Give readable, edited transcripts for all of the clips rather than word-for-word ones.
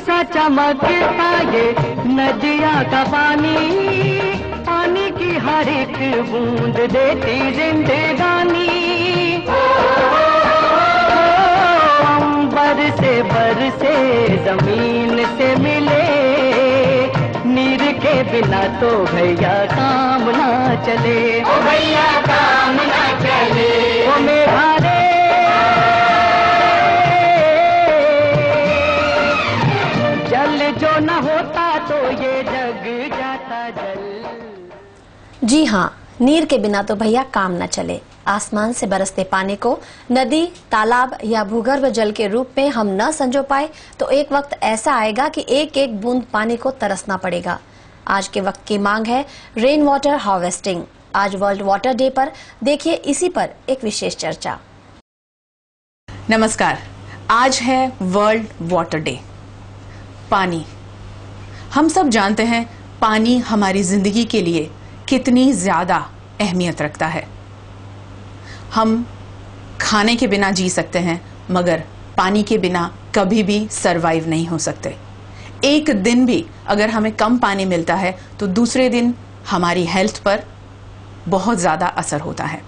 सा चमकता ये नदिया का पानी, पानी की हर एक बूंद देती जिंदगानी। अंबर से बरसे जमीन से मिले, नीर के बिना तो भैया काम ना चले। ओ भैया काम ना चले। ओ मेरा रे जल जो न होता तो ये जग जाता जल। जी हाँ, नीर के बिना तो भैया काम न चले। आसमान से बरसते पानी को नदी, तालाब या भूगर्भ जल के रूप में हम न संजो पाए तो एक वक्त ऐसा आएगा कि एक एक बूंद पानी को तरसना पड़ेगा। आज के वक्त की मांग है रेन वाटर हार्वेस्टिंग। आज वर्ल्ड वाटर डे पर देखिए इसी पर एक विशेष चर्चा। नमस्कार, आज है वर्ल्ड वाटर डे। पानी, हम सब जानते हैं पानी हमारी जिंदगी के लिए कितनी ज्यादा अहमियत रखता है। हम खाने के बिना जी सकते हैं, मगर पानी के बिना कभी भी सरवाइव नहीं हो सकते। एक दिन भी अगर हमें कम पानी मिलता है तो दूसरे दिन हमारी हेल्थ पर बहुत ज्यादा असर होता है।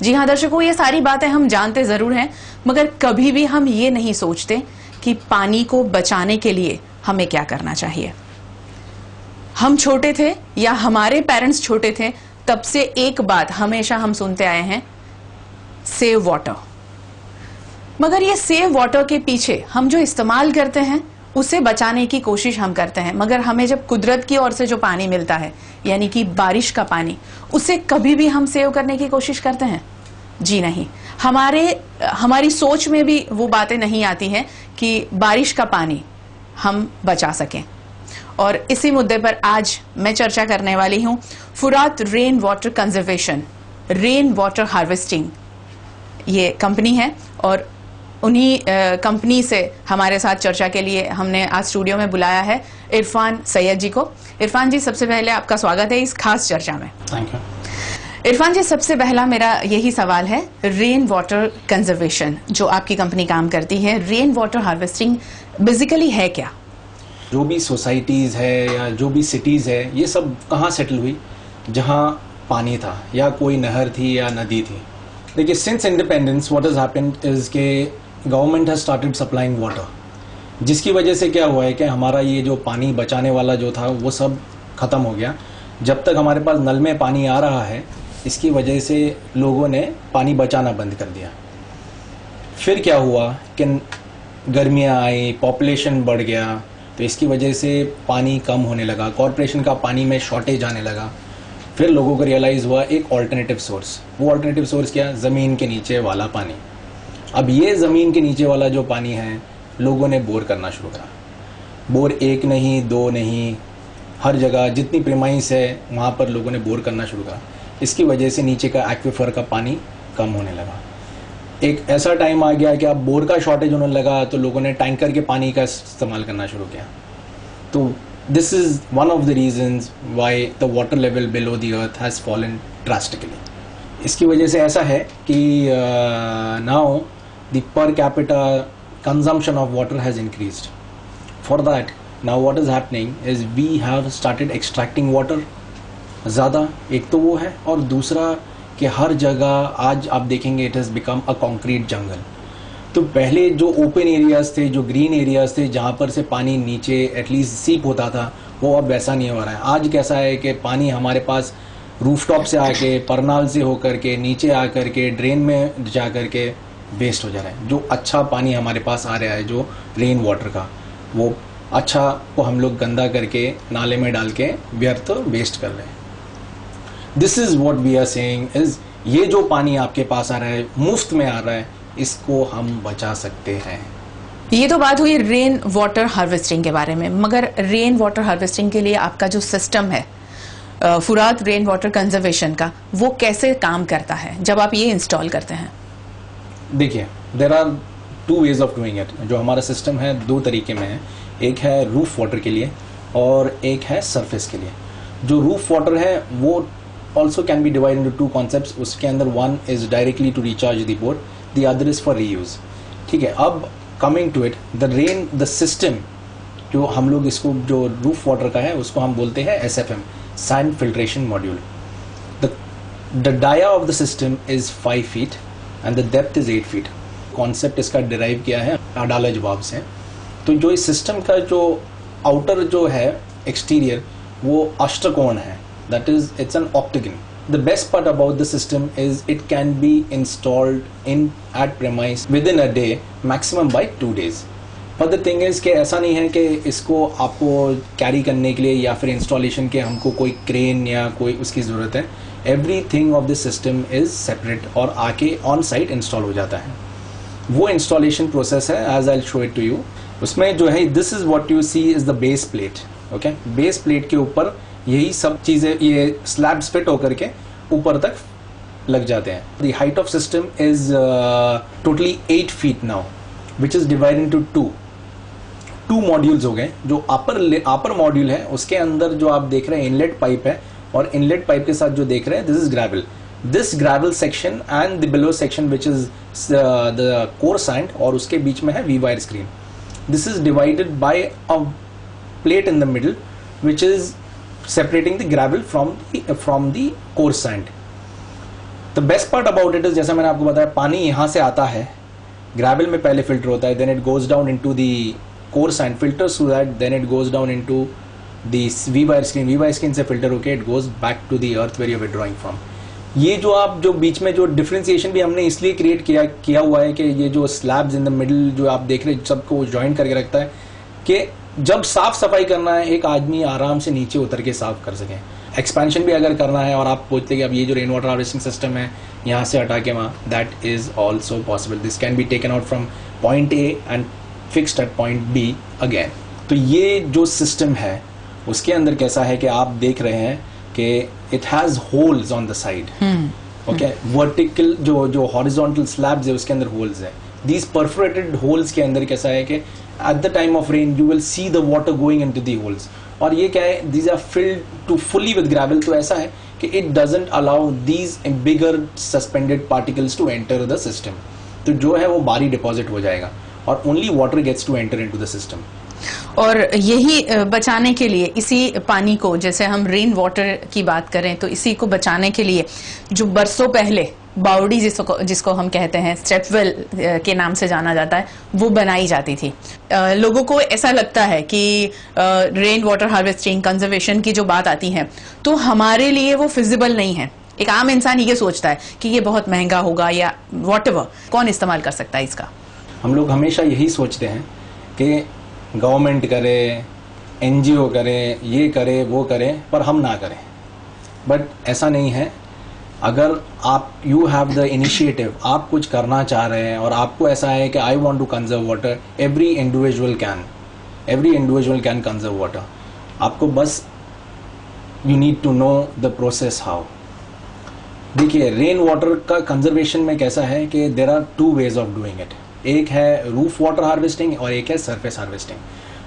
जी हाँ दर्शकों, ये सारी बातें हम जानते जरूर हैं, मगर कभी भी हम ये नहीं सोचते कि पानी को बचाने के लिए हमें क्या करना चाहिए। हम छोटे थे या हमारे पेरेंट्स छोटे थे, तब से एक बात हमेशा हम सुनते आए हैं, सेव वाटर। मगर ये सेव वाटर के पीछे हम जो इस्तेमाल करते हैं उसे बचाने की कोशिश हम करते हैं, मगर हमें जब कुदरत की ओर से जो पानी मिलता है यानी कि बारिश का पानी, उसे कभी भी हम सेव करने की कोशिश करते हैं? जी नहीं। हमारी सोच में भी वो बातें नहीं आती हैं कि बारिश का पानी हम बचा सकें। और इसी मुद्दे पर आज मैं चर्चा करने वाली हूं। फुरात rain water conservation, rain water harvesting ये कंपनी है, और उन्हीं कंपनी से हमारे साथ चर्चा के लिए हमने आज स्टूडियो में बुलाया है इरफान सैयद जी को। इरफान जी, सबसे पहले आपका स्वागत है इस खास चर्चा में। Thank you. इरफान जी, सबसे पहला मेरा यही सवाल है, रेन वाटर कंजर्वेशन जो आपकी कंपनी काम करती है, रेन वाटर हार्वेस्टिंग बेसिकली है क्या? जो भी सोसाइटीज़ है या जो भी सिटीज़ है, ये सब कहाँ सेटल हुई? जहाँ पानी था या कोई नहर थी या नदी थी। देखिए, since independence what has happened is के government has started supplying water, जिसकी वजह से क्या हुआ है कि हमारा ये जो पानी बचाने वाला जो था वो सब ख़त्म हो गया। जब तक हमारे पास नल में पानी आ रहा है, इसकी वजह से लोगों ने पानी बचाना बंद कर दिया। फिर क्या हुआ कि गर्मियाँ आई, पॉपुलेशन बढ़ गया, तो इसकी वजह से पानी कम होने लगा, कॉरपोरेशन का पानी में शॉर्टेज आने लगा। फिर लोगों को रियलाइज़ हुआ एक ऑल्टरनेटिव सोर्स। वो ऑल्टरनेटिव सोर्स क्या? ज़मीन के नीचे वाला पानी। अब ये ज़मीन के नीचे वाला जो पानी है, लोगों ने बोर करना शुरू करा। बोर एक नहीं, दो नहीं, हर जगह जितनी प्रीमाइस है वहाँ पर लोगों ने बोर करना शुरू करा। इसकी वजह से नीचे का एक्विफर का पानी कम होने लगा। एक ऐसा टाइम आ गया कि अब बोर का शॉर्टेज होने लगा, तो लोगों ने टैंकर के पानी का इस्तेमाल करना शुरू किया। तो this is one of the reasons why the water level below the earth has fallen drastically. इसकी वजह से ऐसा है कि now the per capita consumption of water has increased. For that now what is happening is we have started extracting water ज़्यादा। एक तो वो है, और दूसरा कि हर जगह आज आप देखेंगे it has become a concrete jungle. तो पहले जो ओपन एरियाज़ थे, जो ग्रीन एरियाज़ थे, जहाँ पर से पानी नीचे एटलीस्ट सीप होता था, वो अब वैसा नहीं हो रहा है। आज कैसा है कि पानी हमारे पास रूफटॉप से आके, परनाल से होकर के, नीचे आकर के, ड्रेन में जा कर के वेस्ट हो जा रहा है। जो अच्छा पानी हमारे पास आ रहा है, जो रेन वाटर का, वो अच्छा को हम लोग गंदा करके नाले में डाल के व्यर्थ वेस्ट कर रहे हैं। This is what we are saying is, ये जो पानी आपके पास आ रहा है, मुफ्त में आ रहा है, इसको हम बचा सकते हैं। ये तो बात हुई रेन वाटर हार्वेस्टिंग के बारे में, मगर रेन वाटर हार्वेस्टिंग के लिए आपका जो सिस्टम है फुरात रेन वाटर कंजर्वेशन का, वो कैसे काम करता है जब आप ये इंस्टॉल करते हैं? देखिए, there are two ways of doing it. जो हमारा सिस्टम है दो तरीके में है, एक है रूफ वाटर के लिए और एक है सरफेस के लिए। जो रूफ वाटर है वो also can be divided into two concepts. उसके अंदर one is directly to recharge the boat, the other is for reuse. ठीक है, अब coming to it, the system जो हम लोग इसको जो रूफ वाटर का है उसको हम बोलते हैं SFM, sand filtration module. The dia of the system is 5 feet and the depth is 8 feet. Concept इसका डिराइव किया है अडालज वाव से. तो जो इस सिस्टम का जो आउटर जो है एक्सटीरियर वो अष्टकोण है, that is it's an ऑक्टेगन. The best part about the system is it can be installed at premise within a day, maximum by 2 days. But the thing is कि ऐसा नहीं है कि इसको आपको कैरी करने के लिए या फिर इंस्टॉलेशन के हमको कोई क्रेन या कोई उसकी ज़रूरत है. Everything of this system is separate और आके ऑन साइट इंस्टॉल हो जाता है. वो इंस्टॉलेशन प्रोसेस है, as I'll show it to you. उसमें जो है this is what you see is the base plate. Okay? Base plate के ऊपर यही सब चीजें ये स्लैब्स फिट होकर के ऊपर तक लग जाते हैं. The height of system is totally 8 feet now, which is divide into two modules हो गए. जो अपर मॉड्यूल है उसके अंदर जो आप देख रहे हैं इनलेट पाइप है, और इनलेट पाइप के साथ जो देख रहे हैं this is gravel. This gravel section and the below section which is the core sand, और उसके बीच में है V wire screen. This is divided by a plate in the middle which is separating the gravel from the core sand. The best part about it is, जैसा मैंने आपको बताया, पानी यहाँ से आता है, gravel में पहले filter होता है, then it goes down into the core sand, filters through that, then it goes down into the V-wire screen. V-wire screen से filter होके it goes back to the earth where you are withdrawing from. ये जो आप जो बीच में जो differentiation भी हमने इसलिए क्रिएट किया हुआ है कि ये जो स्लैब्स इन द मिडिल जो आप देख रहे हैं सबको ज्वाइन करके रखता है कि जब साफ सफाई करना है एक आदमी आराम से नीचे उतर के साफ कर सके. एक्सपेंशन भी अगर करना है और आप पूछते कि अब ये जो रेन वाटर हार्वेस्टिंग सिस्टम है यहाँ से हटा के वहाँ, that is also possible. This can be taken out from point A and fixed at point B again. तो ये जो सिस्टम है उसके अंदर कैसा है कि आप देख रहे हैं कि it has holes on the side. Okay, vertical जो हॉरिजॉन्टल स्लैब्स है उसके अंदर होल्स है. दीज परफोरेटेड होल्स के अंदर कैसा है कि at the time of rain you will see the water going into the holes. और ये क्या है, these are filled to fully with gravel. तो ऐसा है कि it doesn't allow these bigger suspended particles to enter the system. तो जो है वो बारी डिपॉजिट हो जाएगा और only water gets to enter into the system. और यही बचाने के लिए इसी पानी को, जैसे हम रेन वाटर की बात करें तो इसी को बचाने के लिए जो बरसों पहले बावड़ी जिसको हम कहते हैं, स्टेपवेल के नाम से जाना जाता है, वो बनाई जाती थी. लोगों को ऐसा लगता है कि रेन वाटर हार्वेस्टिंग, कंजर्वेशन की जो बात आती है तो हमारे लिए वो फिजिबल नहीं है. एक आम इंसान ये सोचता है कि ये बहुत महंगा होगा या व्हाटएवर. कौन इस्तेमाल कर सकता है इसका? हम लोग हमेशा यही सोचते हैं कि गवर्नमेंट करे, NGO करे, ये करे वो करे, पर हम ना करें. बट ऐसा नहीं है. अगर आप यू हैव द इनिशिएटिव, आप कुछ करना चाह रहे हैं और आपको ऐसा है कि I want to conserve water, every individual can conserve water. आपको बस you need to know the process how. देखिए, रेन वाटर का कंजर्वेशन में कैसा है कि there are 2 ways of doing it. एक है रूफ वाटर हार्वेस्टिंग और एक है सरफेस हार्वेस्टिंग.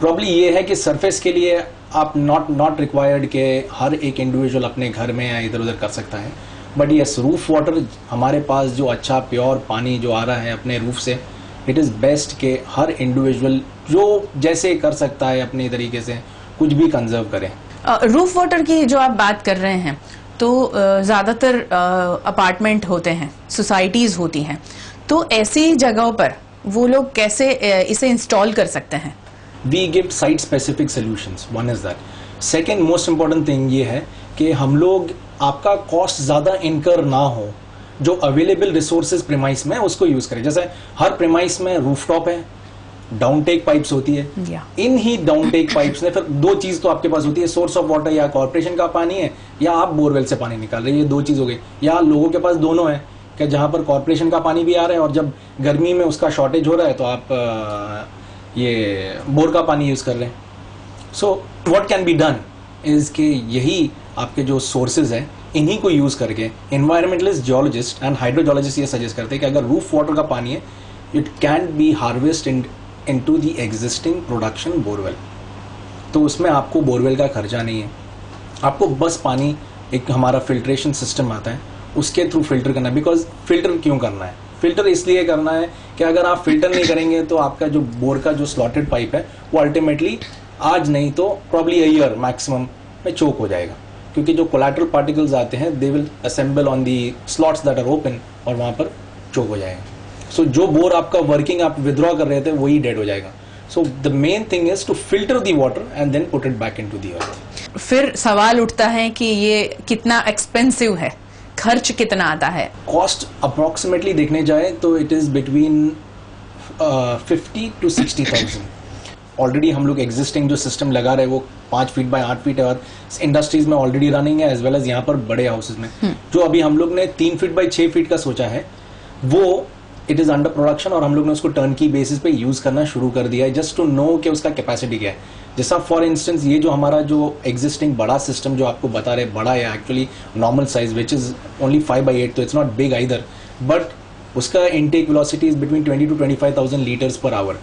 प्रॉब्लम ये है कि सरफेस के लिए आप नॉट रिक्वायर्ड के हर एक इंडिविजुअल अपने घर में या इधर उधर कर सकता है. बट यस, रूफ वाटर हमारे पास जो अच्छा प्योर पानी जो आ रहा है अपने रूफ से, इट इज़ बेस्ट के हर इंडिविजुअल जो जैसे कर सकता है अपने तरीके से कुछ भी कंजर्व करें. रूफ वाटर की जो आप बात कर रहे हैं तो ज़्यादातर अपार्टमेंट होते हैं, सोसाइटीज़ होती हैं, तो ऐसी जगहों पर वो लोग कैसे इसे इंस्टॉल कर सकते हैं? We give site specific solutions. One is that. Second most important thing ये है कि हम लोग आपका कॉस्ट ज़्यादा इनकर ना हो, जो अवेलेबल रिसोर्सेज प्रीमाइस में उसको यूज़ करें. जैसे हर प्रीमाइस में रूफटॉप है, डाउन टेक पाइप्स होती है. इन ही डाउन टेक पाइप्स में फिर 2 चीज़ तो आपके पास होती है, सोर्स ऑफ वाटर या कॉर्पोरेशन का पानी है या आप बोरवेल से पानी निकाल रहे हैं. ये 2 चीज़ हो गई. या लोगों के पास दोनों है कि जहाँ पर कॉर्पोरेशन का पानी भी आ रहा है और जब गर्मी में उसका शॉर्टेज हो रहा है तो आप ये बोर का पानी यूज़ कर रहे हैं. So what can be done is कि यही आपके जो सोर्सेज हैं इन्हीं को यूज़ करके एनवायरमेंटलिस्ट, जियोलॉजिस्ट एंड हाइड्रोजोलॉजिस्ट ये सजेस्ट करते हैं कि अगर रूफ वाटर का पानी है it can be harvest into the existing production borewell. तो उसमें आपको बोरवेल का खर्चा नहीं है. आपको बस पानी, एक हमारा फिल्ट्रेशन सिस्टम आता है उसके थ्रू फिल्टर करना है. बिकॉज फिल्टर क्यों करना है? फिल्टर इसलिए करना है कि अगर आप फिल्टर नहीं करेंगे तो आपका जो बोर का जो स्लॉटेड पाइप है वो अल्टीमेटली आज नहीं तो प्रॉब्ली अ ईयर मैक्सिमम में चोक हो जाएगा, क्योंकि जो कोलैटरल पार्टिकल्स आते हैं they will assemble on the slots that are open और वहां पर चोक हो जाएगा. सो जो बोर आपका वर्किंग आप विथड्रॉ कर रहे थे वही डेड हो जाएगा. So the main thing is to filter the water and then put it back into the earth. फिर सवाल उठता है कि ये कितना एक्सपेंसिव है, खर्च कितना आता है? कॉस्ट अप्रोक्सीमेटली देखने जाए तो it is between 50 to 60,000. Already हम लोग एग्जिस्टिंग जो सिस्टम लगा रहे हैं वो 5 फीट बाय 8 फीट है और इंडस्ट्रीज में ऑलरेडी रनिंग है, एज वेल एज यहाँ पर बड़े हाउसेज में. जो अभी हम लोग ने 3 फीट बाय 6 फीट का सोचा है वो इट इज अंडर प्रोडक्शन और हम लोग ने उसको टर्न की बेसिस पे यूज करना शुरू कर दिया है, जस्ट टू नो कि उसका कैपेसिटी क्या है. जैसा फॉर इंस्टेंस ये जो हमारा जो एग्जिस्टिंग बड़ा सिस्टम जो आपको बता रहे बड़ा है actually normal size which is only 5/8, तो it's not big either, but उसका intake velocity is between 20 to 25,000 litres per hour.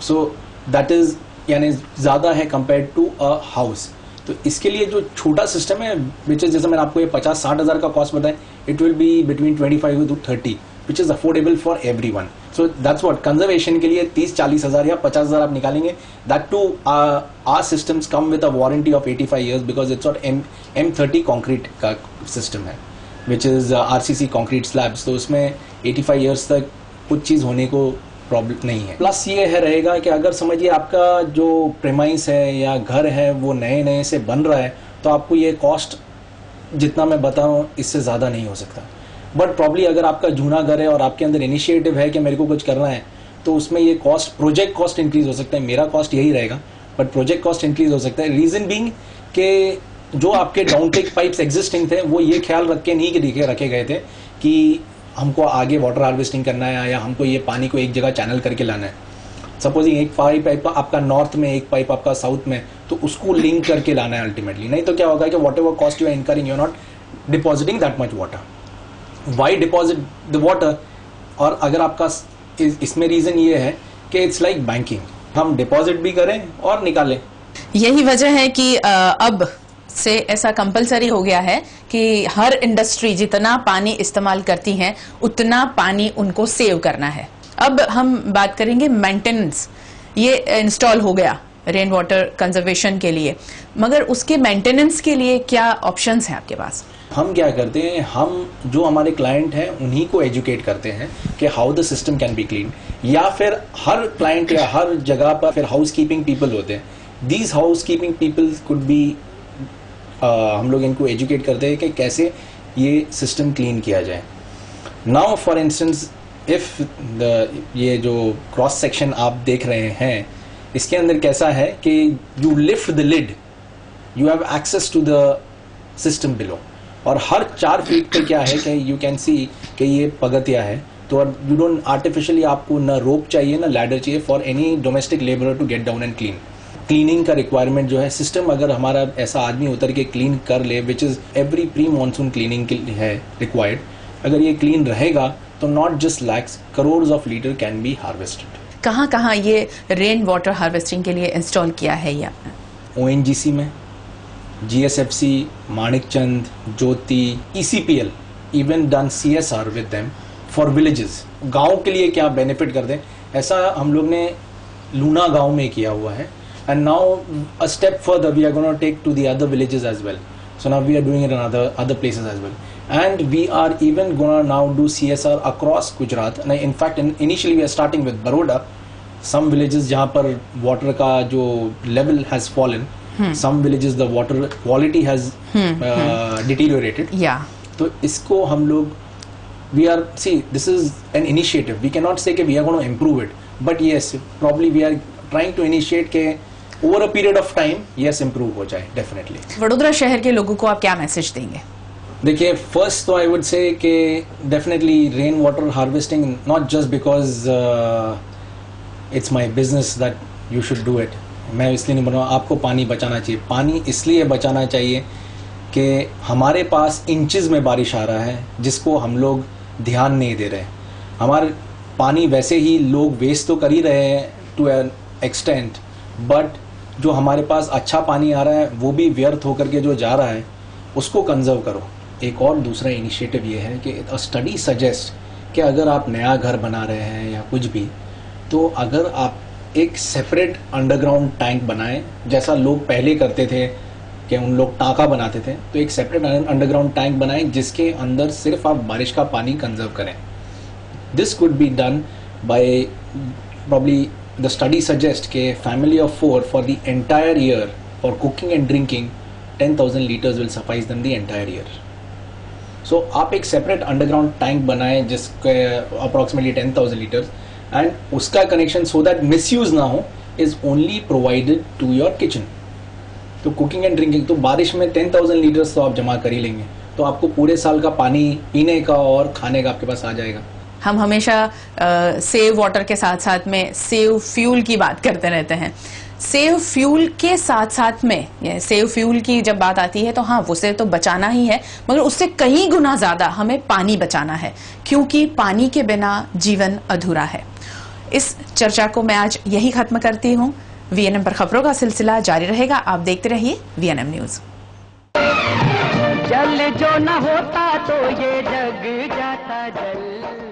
So that is यानी ज्यादा है कंपेयर टू अ हाउस. तो इसके लिए जो छोटा सिस्टम है विच इज जैसे मैंने आपको ये 50-60 हज़ार का कॉस्ट बताया, it will be between 25 to 30 which is affordable for everyone. So that's what conservation के लिए 30-40 हज़ार या 50 हज़ार आप निकालेंगे. That too our systems come with a warranty of 85 years because it's not M30 concrete का system है which is RCC concrete slabs. तो उसमें 85 years तक कुछ चीज़ होने को प्रॉब्लम नहीं है. प्लस ये है रहेगा कि अगर समझिए आपका जो प्रेमाइस है या घर है वो नए नए से बन रहा है तो आपको ये कॉस्ट जितना मैं बताऊँ इससे ज़्यादा नहीं हो सकता. बट प्रॉब्ली अगर आपका जूना घर है और आपके अंदर इनिशिएटिव है कि मेरे को कुछ करना है तो उसमें ये कॉस्ट प्रोजेक्ट कॉस्ट इंक्रीज हो सकता है. मेरा कॉस्ट यही रहेगा बट प्रोजेक्ट कॉस्ट इंक्रीज हो सकता है. रीजन बीइंग कि जो आपके डाउनटेक पाइप्स एग्जिस्टिंग थे वो ये ख्याल रख के नहीं रखे गए थे कि हमको आगे वाटर हार्वेस्टिंग करना है या हमको ये पानी को एक जगह चैनल करके लाना है. सपोजिंग एक पाइप आपका नॉर्थ में एक पाइप आपका साउथ में, तो उसको लिंक करके लाना है अल्टीमेटली. नहीं तो क्या होगा कि whatever cost you are incurring you are not depositing that much water. Why deposit the water? और अगर आपका इसमें रीजन ये है कि इट्स लाइक बैंकिंग, हम डिपॉजिट भी करें और निकालें. यही वजह है कि अब से ऐसा कंपलसरी हो गया है कि हर इंडस्ट्री जितना पानी इस्तेमाल करती है उतना पानी उनको सेव करना है. अब हम बात करेंगे मेंटेनेंस. ये इंस्टॉल हो गया रेन वाटर कंजर्वेशन के लिए, मगर उसके मेंटेनेंस के लिए क्या ऑप्शंस हैं आपके पास? हम क्या करते हैं, हम जो हमारे क्लाइंट हैं उन्हीं को एजुकेट करते हैं कि how the system can be clean. या फिर हर क्लाइंट या हर जगह पर फिर हाउस कीपिंग पीपल होते हैं. These house keeping people could be हम लोग इनको एजुकेट करते हैं कि कैसे ये सिस्टम क्लीन किया जाए. नाउ फॉर इंस्टेंस इफ ये जो क्रॉस सेक्शन आप देख रहे हैं इसके अंदर कैसा है कि you lift the lid, you have access to the system below. और हर 4 फीट पे क्या है कि यू कैन सी कि ये पगतिया है, तो यू डोंट आर्टिफिशियली आपको ना रोप चाहिए ना लैडर चाहिए for any domestic labourer to get down and clean. Cleaning का रिक्वायरमेंट जो है सिस्टम अगर हमारा ऐसा आदमी उतर के क्लीन कर ले which is every pre monsoon cleaning के लिए है रिक्वायर्ड, अगर ये क्लीन रहेगा तो not just lakhs crore of litre can be harvested. कहाँ कहाँ ये रेन वाटर हार्वेस्टिंग के लिए इंस्टॉल किया है ये आपने? ONGC में, GSFC, Manikchand, Jyoti, ECPL, even done CSR with them for villages. गांव के लिए क्या बेनिफिट कर दें ऐसा हम लोग ने लूना गांव में किया हुआ है. And now a step further we are gonna take to the other villages as well. So now we are doing it in other places as well. And we are even gonna now do CSR across Gujarat. And in fact, initially we are starting with Baroda. Some villages जहाँ पर water का जो level has fallen, some villages the water quality has deteriorated. Yeah. तो इसको हम लोग we are this is an initiative. We cannot say कि we are going to improve it, but yes, probably we are trying to initiate के over a period of time yes improve हो जाए definitely. Vadodara शहर के लोगों को आप क्या मैसेज देंगे? देखिए, फर्स्ट तो आई वुड से कि definitely rain water harvesting not just because it's my business that you should do it. मैं इसलिए नहीं बोल रहा हूँ. आपको पानी बचाना चाहिए. पानी इसलिए बचाना चाहिए कि हमारे पास इंचेस में बारिश आ रहा है जिसको हम लोग ध्यान नहीं दे रहे. हमारे पानी वैसे ही लोग वेस्ट तो कर ही रहे हैं टू एन एक्सटेंट, बट जो हमारे पास अच्छा पानी आ रहा है वो भी व्यर्थ होकर के जो जा रहा है उसको कंजर्व करो. एक और दूसरा इनिशिएटिव ये है कि स्टडी सजेस्ट कि अगर आप नया घर बना रहे हैं या कुछ भी, तो अगर आप एक सेपरेट अंडरग्राउंड टैंक बनाएं, जैसा लोग पहले करते थे कि उन लोग टाका बनाते थे, तो एक सेपरेट अंडरग्राउंड टैंक बनाएं जिसके अंदर सिर्फ आप बारिश का पानी कंजर्व करें. This could be done by probably the study suggest के family of 4 for the entire year for cooking and drinking 10,000 litres will suffice them the entire year. So आप एक सेपरेट अंडरग्राउंड टैंक बनाएं जिसके approximately 10,000 litres, and उसका connection so that misuse ना हो is only provided to your kitchen. तो cooking and drinking, तो बारिश में 10,000 लीटर्स तो आप जमा कर ही लेंगे, तो आपको पूरे साल का पानी पीने का और खाने का आपके पास आ जाएगा. हम हमेशा सेव वाटर के साथ साथ में सेव फ्यूल की बात करते रहते हैं. सेव फ्यूल के साथ साथ में सेव फ्यूल की जब बात आती है तो हाँ, उसे तो बचाना ही है, मगर उससे कई गुना ज्यादा हमें पानी बचाना है, क्योंकि पानी के बिना जीवन अधूरा है. इस चर्चा को मैं आज यही खत्म करती हूँ. वीएनएम पर खबरों का सिलसिला जारी रहेगा. आप देखते रहिए वीएनएम न्यूज. जल जो न होता तो ये जग जाता जल.